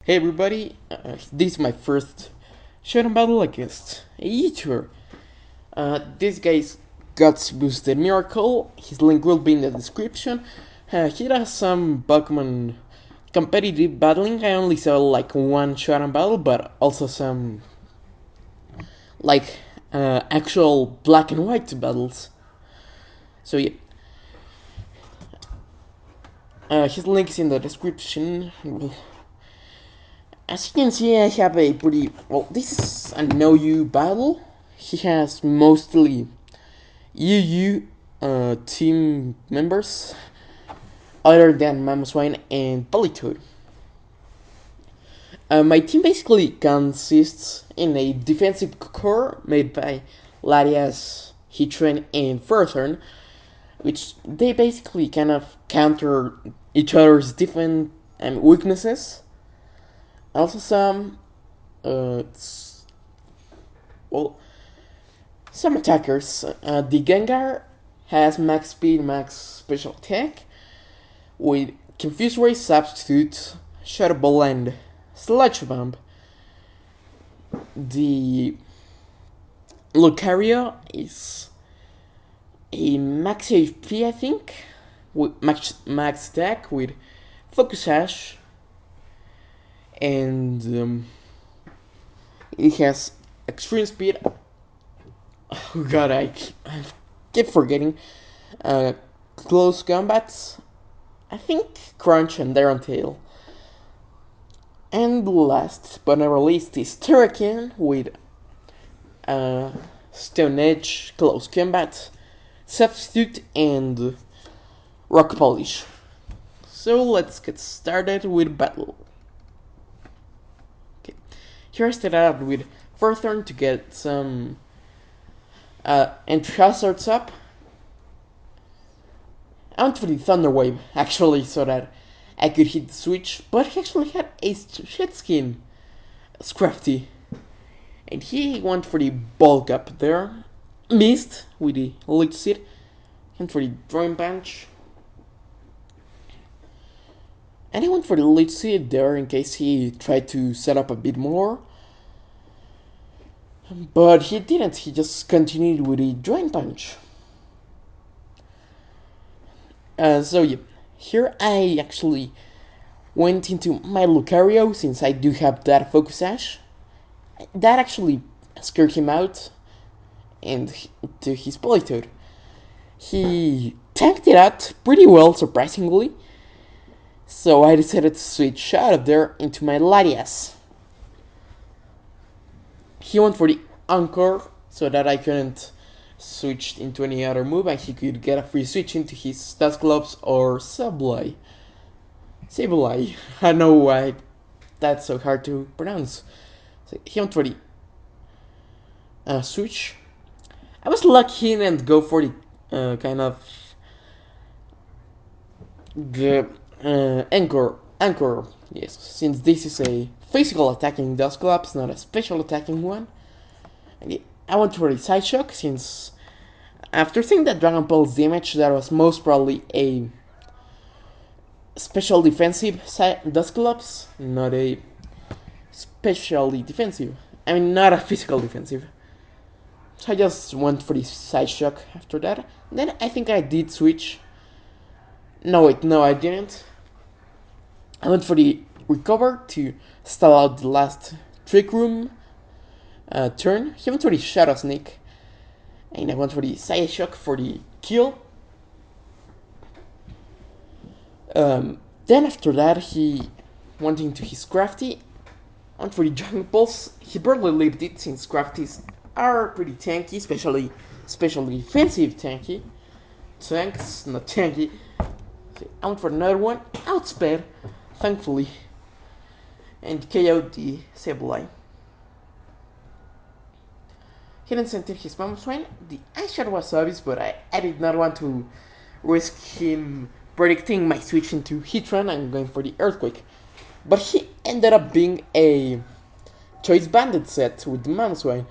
Hey everybody, this is my first Showdown battle against a YouTuber. This guy's Guts Boosted Miracle, his link will be in the description. He does some Pokémon competitive battling. I only saw like one Showdown battle, but also some like actual black and white battles. So yeah, his link is in the description. As you can see, I have a pretty... Well, this is a no-you battle. He has mostly UU team members, other than Mamoswine and Politoad. My team basically consists in a defensive core made by Larias, Heatran, and Fertendo, which they basically kind of counter each other's different weaknesses. Also well, some attackers. The Gengar has max speed, max special attack, with Confuse Ray, Substitute, Shadow Ball, and Sludge Bomb. The Lucario is a max HP, I think, with max attack with Focus Sash, and it has extreme speed. Oh god, I keep forgetting. Close combats. I think Crunch and Darren Tail. And last but not least is Terrakin with Stone Edge, Close Combat, Substitute, and Rock Polish. So let's get started with battle. Okay, here I started out with Fertendo to get some entry hazards up. I went for the Thunder Wave, actually, so that I could hit the switch, but he actually had a shit skin, Scrafty. And he went for the bulk up there, missed with the Leech Seed, went for the Drawing Punch. And he went for the Leech Seed there in case he tried to set up a bit more. But he didn't, he just continued with the Drawing Punch. So yeah, here I actually went into my Lucario since I do have that Focus Sash. That actually scared him out and to his Politoad. He tanked it out pretty well, surprisingly. So I decided to switch out of there into my Larias. He went for the Encore so that I couldn't switch into any other move and he could get a free switch into his Dusclops or Sableye. Sableye. I know why that's so hard to pronounce. So he went for the switch. I was lucky he didn't go for the kind of the Anchor. Yes, since this is a physical attacking Dusclops, not a special attacking one. And I went for the Side Shock since after seeing that Dragon Pulse damage, that was most probably a special defensive Dusclops, not a specially defensive. I mean, not a physical defensive. So I just went for the Side Shock after that. Then I think I did switch. No, wait, no, I didn't. I went for the Recover to stall out the last Trick Room turn. He went for the Shadow Sneak. And I went for the Side Shock for the kill. Then after that, he went into his Crafty. Went for the Dragon Pulse. He barely lived it since Crafties are pretty tanky, especially defensive tanky. Tanks, not tanky. So I went for another one. Outsped, thankfully. And KO'd the Sableye. He didn't send in his Mamoswine. The Ice Shot was obvious, but I did not want to risk him predicting my switch into Heatran and going for the Earthquake. But he ended up being a Choice Bandit set with the Mamoswine.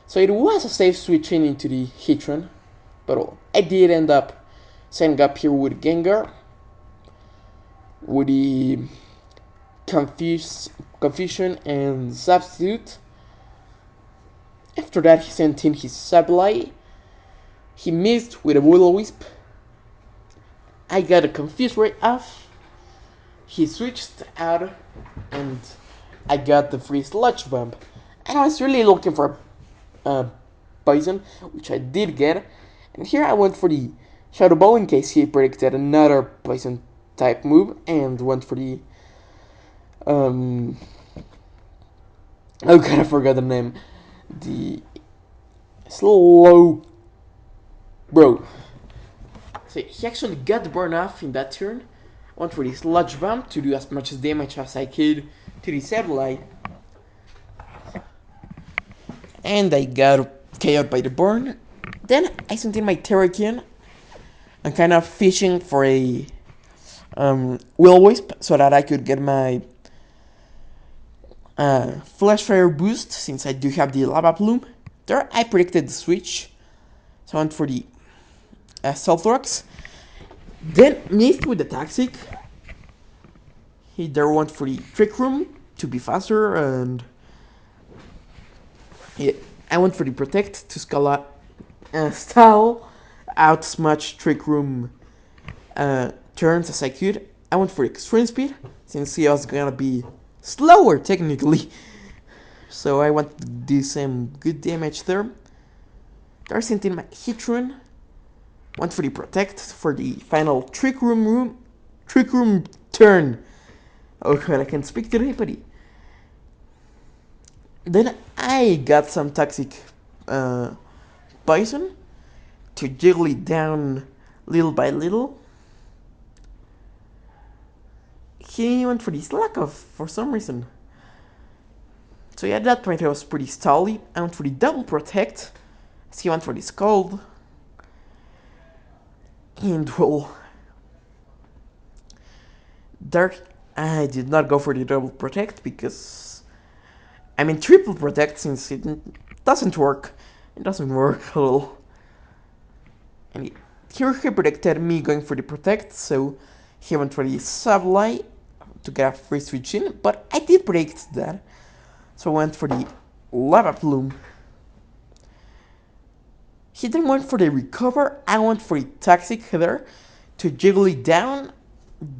So it was a safe switching into the Heatran. But I did end up setting up here with Gengar, with the Confusion and Substitute. After that, he sent in his Sableye. He missed with a Will-O-Wisp. I got a Confuse Ray off. He switched out, and I got the free Sludge Bomb. And I was really looking for Poison, which I did get. And here I went for the Shadow Ball in case he predicted another Poison type move, and went for the oh god, I forgot the name. The Slow Bro. So he actually got the burn off in that turn. Went for the Sludge Bomb to do as much damage as I could to the Sableye. And I got KO'd by the burn. Then I sent in my Terrakion. I'm kind of fishing for a Will-O-Wisp so that I could get my Flash Fire boost, since I do have the Lava Plume. There I predicted the switch, so I went for the Stealth Rocks. Then missed with the Toxic. He there went for the Trick Room to be faster, and I went for the Protect to stall out as much Trick Room turns as I could. I went for Extreme Speed, since he was gonna be slower technically. So I want to do some good damage there. There I sent in my Hitron. Went for the Protect for the final Trick Room turn. Oh god, I can't speak today, buddy. Then I got some Toxic Poison to jiggle it down little by little. He went for the Slack Off for some reason. So yeah, that point was pretty stally. I went for the Double Protect. So he went for the Scald. And well, there I did not go for the Double Protect because I mean Triple Protect, since it doesn't work. It doesn't work at all. And here he predicted me going for the Protect, so he went for the Sableye to get a free switch in, but I did predict that. So I went for the Lava Plume. He then went for the Recover. I went for the Toxic there to jiggle it down,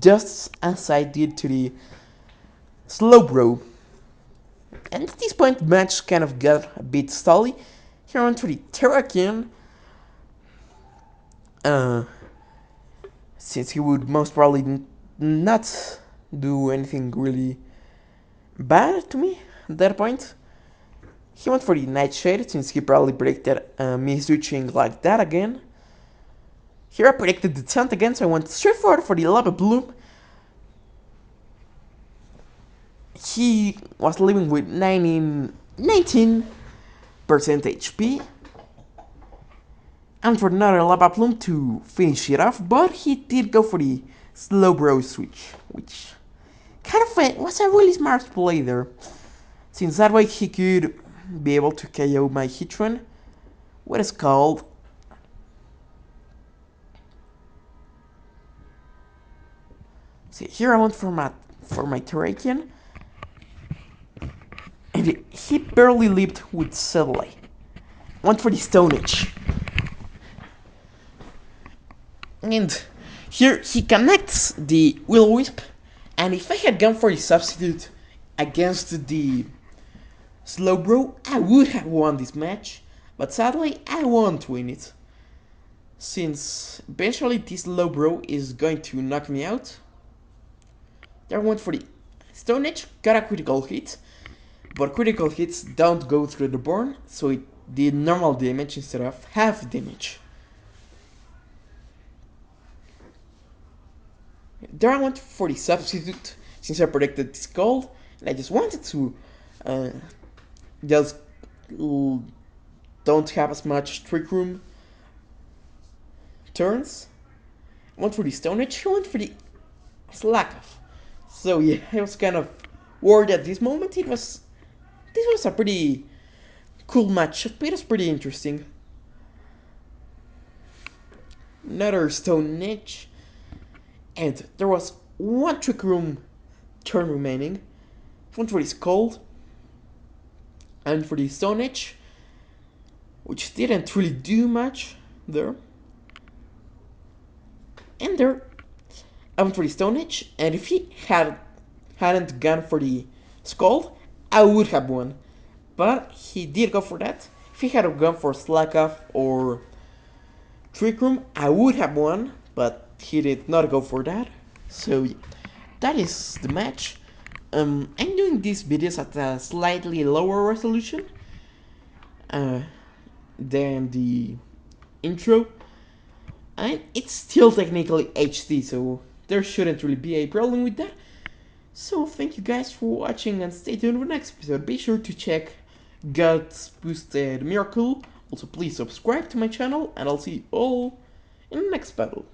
just as I did to the Slowbro. And at this point, match kind of got a bit stally. Here I went for the Terrakion. Since he would most probably not do anything really bad to me at that point. He went for the Nightshade, since he probably predicted me switching like that again. Here I predicted the Taunt again, so I went straight forward for the Lava Bloom. He was living with 19% HP. And for another Lava Plume to finish it off, but he did go for the Slowbro switch, which kind of was a really smart play there, since that way he could be able to KO my Hitron. What is called? See, here I went for my Terrakion, and he barely lived with Sableye. Went for the Stone Age. And here he connects the Will-O-Wisp, and if I had gone for the Substitute against the Slowbro, I would have won this match, but sadly I won't win it, since eventually this Slowbro is going to knock me out. There I went for the Stone Age, got a critical hit, but critical hits don't go through the burn, so it did normal damage instead of half damage. There I went for the Substitute, since I predicted this Scald, and I just wanted to just don't have as much Trick Room turns. I went for the Stone Age, I went for the Slack Off. So yeah, I was kind of worried at this moment. This was a pretty cool match. It was pretty interesting. Another Stone Age. And there was one Trick Room turn remaining. went for the Skull, and for the Stone Edge, which didn't really do much there. And there, I went for the Stone Edge, and if he hadn't gone for the Skull, I would have won. But he did go for that. If he had gone for Slack Off or Trick Room, I would have won, but he did not go for that. So yeah, that is the match. I'm doing these videos at a slightly lower resolution than the intro, and it's still technically HD, so there shouldn't really be a problem with that. So thank you guys for watching, and stay tuned for the next episode. Be sure to check God's Boosted Miracle. Also please subscribe to my channel, and I'll see you all in the next battle.